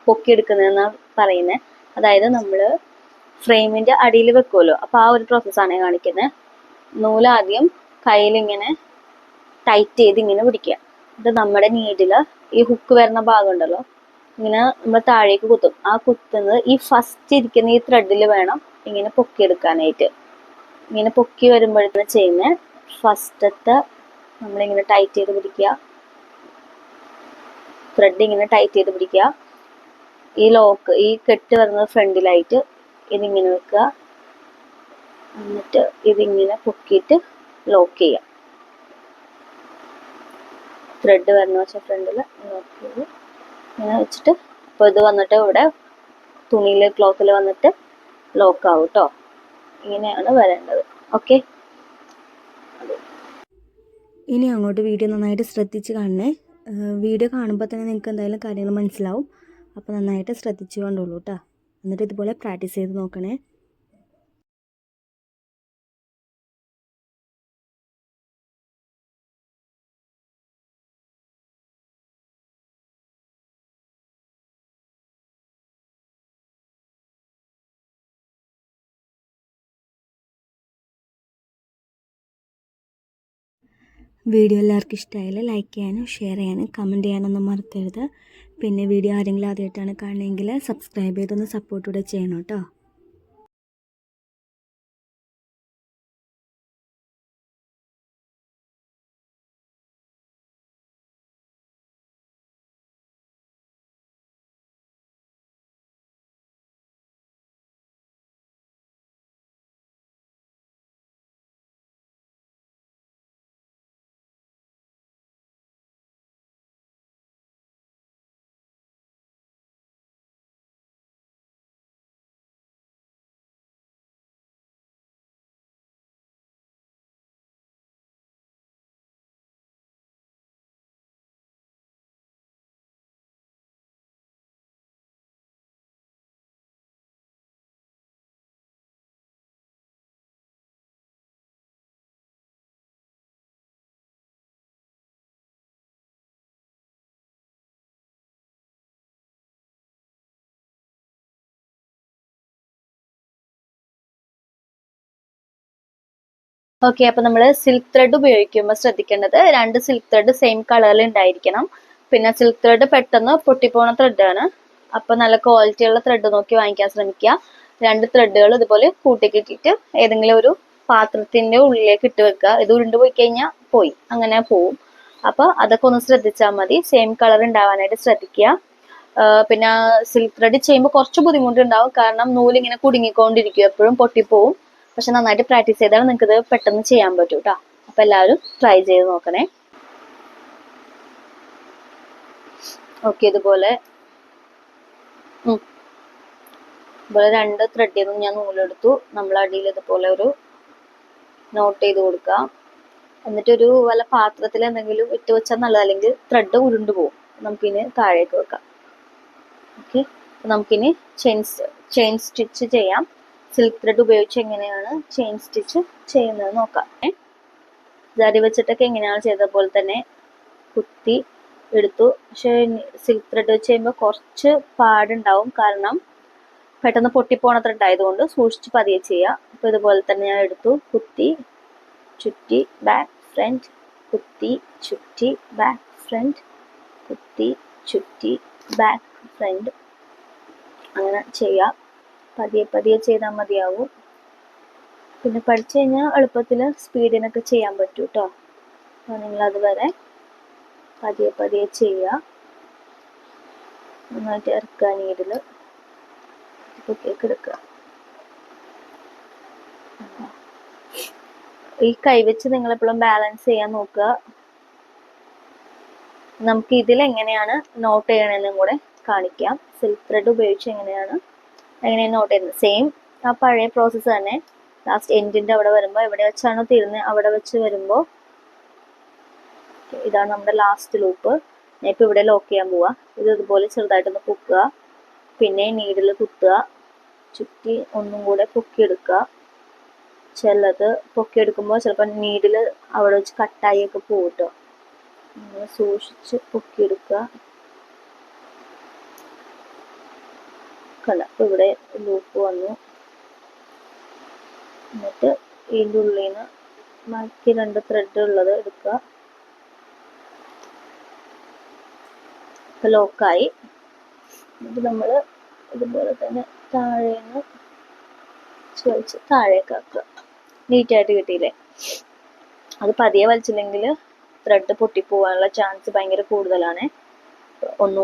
പൊക്കിയെടുക്കുന്നതെന്നാണ് പറയുന്നത്. അതായത് നമ്മൾ ഫ്രെയിമിൻ്റെ അടിയിൽ വെക്കുമല്ലോ, അപ്പോൾ ആ ഒരു പ്രോസസ്സാണ് കാണിക്കുന്നത്. നൂലാദ്യം കയ്യിലിങ്ങനെ ടൈറ്റ് ചെയ്ത് ഇങ്ങനെ പിടിക്കുക. ഇത് നമ്മുടെ നീഡിൽ ഈ ഹുക്ക് വരുന്ന ഭാഗം ഉണ്ടല്ലോ, ഇങ്ങനെ നമ്മൾ താഴേക്ക് കുത്തും. ആ കുത്തുന്നത് ഈ ഫസ്റ്റ് ഇരിക്കുന്ന ഈ ത്രെഡിൽ വേണം ഇങ്ങനെ പൊക്കിയെടുക്കാനായിട്ട്. ഇങ്ങനെ പൊക്കി വരുമ്പോഴത്തേന് ചെയ്യുന്നത് ഫസ്റ്റത്തെ നമ്മളിങ്ങനെ ടൈറ്റ് ചെയ്ത് പിടിക്കുക, ത്രെഡ് ഇങ്ങനെ ടൈറ്റ് ചെയ്ത് പിടിക്കുക. ഈ ലോക്ക്, ഈ കെട്ട് വരുന്നത് ഫ്രണ്ടിലായിട്ട് ഇതിങ്ങനെ വെക്കുക. എന്നിട്ട് ഇതിങ്ങനെ പൊക്കിയിട്ട് ലോക്ക് ചെയ്യുക. ത്രെഡ് വരുന്ന വെച്ചാൽ ഫ്രണ്ടിൽ ലോക്ക് ചെയ്ത് ഇങ്ങനെ വെച്ചിട്ട്, അപ്പോൾ ഇത് വന്നിട്ട് ഇവിടെ തുണിയിൽ ക്ലോത്തിൽ വന്നിട്ട് ലോക്ക് ആവും കേട്ടോ. ഇങ്ങനെയാണ് വരേണ്ടത്. ഓക്കെ, ഇനി അങ്ങോട്ട് വീഡിയോ നന്നായിട്ട് ശ്രദ്ധിച്ച് കാണണേ. വീഡിയോ കാണുമ്പോൾ തന്നെ നിങ്ങൾക്ക് എന്തായാലും കാര്യങ്ങൾ മനസ്സിലാവും. അപ്പോൾ നന്നായിട്ട് ശ്രദ്ധിച്ച് കണ്ടോളൂ കേട്ടോ. എന്നിട്ട് ഇതുപോലെ പ്രാക്ടീസ് ചെയ്ത് നോക്കണേ. വീഡിയോ എല്ലാവർക്കും ഇഷ്ടമായാൽ ലൈക്ക് ചെയ്യാനും ഷെയർ ചെയ്യാനും കമൻറ്റ് ചെയ്യാനൊന്നും മറക്കരുത്. പിന്നെ വീഡിയോ ആരെങ്കിലും ആദ്യമായിട്ടാണ് കാണണമെങ്കിൽ സബ്സ്ക്രൈബ് ചെയ്തൊന്ന് സപ്പോർട്ട് കൂടെ ചെയ്യണം കേട്ടോ. ഓക്കെ, അപ്പോൾ നമ്മൾ സിൽക്ക് ത്രെഡ് ഉപയോഗിക്കുമ്പോൾ ശ്രദ്ധിക്കേണ്ടത് 2 സിൽക്ക് ത്രെഡ് സെയിം കളറിൽ ഉണ്ടായിരിക്കണം. പിന്നെ സിൽക്ക് ത്രെഡ് പെട്ടെന്ന് പൊട്ടിപ്പോണ ത്രെഡാണ്. അപ്പോൾ നല്ല ക്വാളിറ്റിയുള്ള ത്രെഡ് നോക്കി വാങ്ങിക്കാൻ ശ്രമിക്കുക. 2 ത്രെഡുകൾ ഇതുപോലെ കൂട്ടിക്കിട്ടിട്ട് ഏതെങ്കിലും ഒരു പാത്രത്തിൻ്റെ ഉള്ളിലേക്ക് ഇട്ട് വെക്കുക. ഇത് ഉരുണ്ട് പോയി കഴിഞ്ഞാൽ പോയി, അങ്ങനെ പോവും. അപ്പോൾ അതൊക്കെ ഒന്ന് ശ്രദ്ധിച്ചാൽ മതി. സെയിം കളർ ഉണ്ടാവാനായിട്ട് ശ്രദ്ധിക്കുക. പിന്നെ സിൽക്ക് ത്രെഡ് ചെയ്യുമ്പോൾ കുറച്ച് ബുദ്ധിമുട്ടുണ്ടാവും, കാരണം നൂലിങ്ങനെ കുടുങ്ങിക്കൊണ്ടിരിക്കും, എപ്പോഴും പൊട്ടിപ്പോവും. പക്ഷെ നന്നായിട്ട് പ്രാക്ടീസ് ചെയ്താൽ നിങ്ങൾക്ക് ഇത് പെട്ടെന്ന് ചെയ്യാൻ പറ്റും കേട്ടോ. അപ്പൊ എല്ലാവരും ട്രൈ ചെയ്ത് നോക്കണേ. ഓക്കെ, ഇതുപോലെ 2 ത്രെഡിൽ നിന്നും ഞാൻ നൂലെടുത്തു. നമ്മൾ അടിയിൽ ഇതുപോലെ ഒരു നോട്ട് ചെയ്ത് കൊടുക്കുക. എന്നിട്ടൊരു വല്ല പാത്രത്തിൽ എന്തെങ്കിലും ഇട്ട് വെച്ചാൽ നല്ലത്, അല്ലെങ്കിൽ ത്രെഡ് ഉരുണ്ടു പോകും. നമുക്കിനി താഴേക്ക് വെക്കാം. ഓക്കെ, നമുക്കിനി ചെയിൻ സ്റ്റിച്ച് ചെയ്യാം. സിൽക്ക് ത്രെഡ് ഉപയോഗിച്ച് എങ്ങനെയാണ് ചെയിൻ സ്റ്റിച്ച് ചെയ്യുന്നത് നോക്കാം. ജരി വെച്ചിട്ടൊക്കെ എങ്ങനെയാണ് ചെയ്ത പോലെ തന്നെ കുത്തി എടുത്തു. പക്ഷേ സിൽക്ക് ത്രെഡ് വെച്ച് ചെയ്യുമ്പോൾ കുറച്ച് പാടുണ്ടാവും, കാരണം പെട്ടെന്ന് പൊട്ടിപ്പോണ ത്രെഡ് ആയതുകൊണ്ട് സൂക്ഷിച്ച് പതിയെ ചെയ്യുക. അപ്പോൾ ഇതുപോലെ തന്നെ ഞാൻ എടുത്തു, കുത്തി ചുറ്റി ബാക്ക് ഫ്രണ്ട്, കുത്തി ചുറ്റി ബാക്ക് ഫ്രണ്ട്, കുത്തി ചുറ്റി ബാക്ക് ഫ്രണ്ട്. അങ്ങനെ ചെയ്യാം. പതിയെ പതിയെ ചെയ്താൽ മതിയാവും. പിന്നെ പഠിച്ചു കഴിഞ്ഞാൽ എളുപ്പത്തിൽ സ്പീഡിനൊക്കെ ചെയ്യാൻ പറ്റും കേട്ടോ. അപ്പോൾ നിങ്ങളത് വരെ പതിയെ പതിയെ ചെയ്യുക. നന്നായിട്ട് ഇറക്കുക, നീഡിൽ പൊക്കിയൊക്കെ എടുക്കുക. ഈ കൈവച്ച് നിങ്ങളെപ്പോഴും ബാലൻസ് ചെയ്യാൻ നോക്കുക. നമുക്ക് ഇതിൽ എങ്ങനെയാണ് നോട്ട് ചെയ്യണമെന്നും കൂടെ കാണിക്കാം. സിൽക്ക് ത്രെഡ് ഉപയോഗിച്ച് എങ്ങനെയാണ് നോട്ട് ചെയ്യുന്നത്. സെയിം ആ പഴയ പ്രോസസ്സ് തന്നെ. ലാസ്റ്റ് എൻഡിൻ്റെ അവിടെ വരുമ്പോൾ, എവിടെ വെച്ചാണോ തീരുന്നത് അവിടെ വെച്ച് വരുമ്പോൾ, ഇതാണ് നമ്മുടെ ലാസ്റ്റ് ലൂപ്പ്. ഞാൻ ഇപ്പോൾ ഇവിടെ ലോക്ക് ചെയ്യാൻ പോവുക. ഇത് ഇതുപോലെ ചെറുതായിട്ടൊന്ന് പൊക്കുക, പിന്നെ നീഡിൽ കുത്തുക, ചുറ്റി ഒന്നും കൂടെ പൊക്കിയെടുക്കുക. ചിലത് പൊക്കിയെടുക്കുമ്പോൾ ചിലപ്പോൾ നീഡിൽ അവിടെ വെച്ച് കട്ടായിയൊക്കെ പോകും കേട്ടോ. സൂക്ഷിച്ച് പൊക്കിയെടുക്കുക. കണ്ട. അപ്പൊ ഇവിടെ ലൂപ്പ് വന്നു. എന്നിട്ട് ഇതിൻ്റെ ഉള്ളിൽ നിന്ന് ബാക്കി 2 ത്രെഡ് ഉള്ളത് എടുക്കുക. ഇപ്പൊ ലോക്കായി. എന്നിട്ട് നമ്മൾ ഇതുപോലെ തന്നെ താഴേന്ന് വലിച്ച് താഴേക്ക് ആക്കുക. നീറ്റായിട്ട് കിട്ടിയില്ലേ? അത് പതിയെ വലിച്ചില്ലെങ്കിൽ ത്രെഡ് പൊട്ടിപ്പോവാനുള്ള ചാൻസ് ഭയങ്കര കൂടുതലാണ്. ഒന്ന്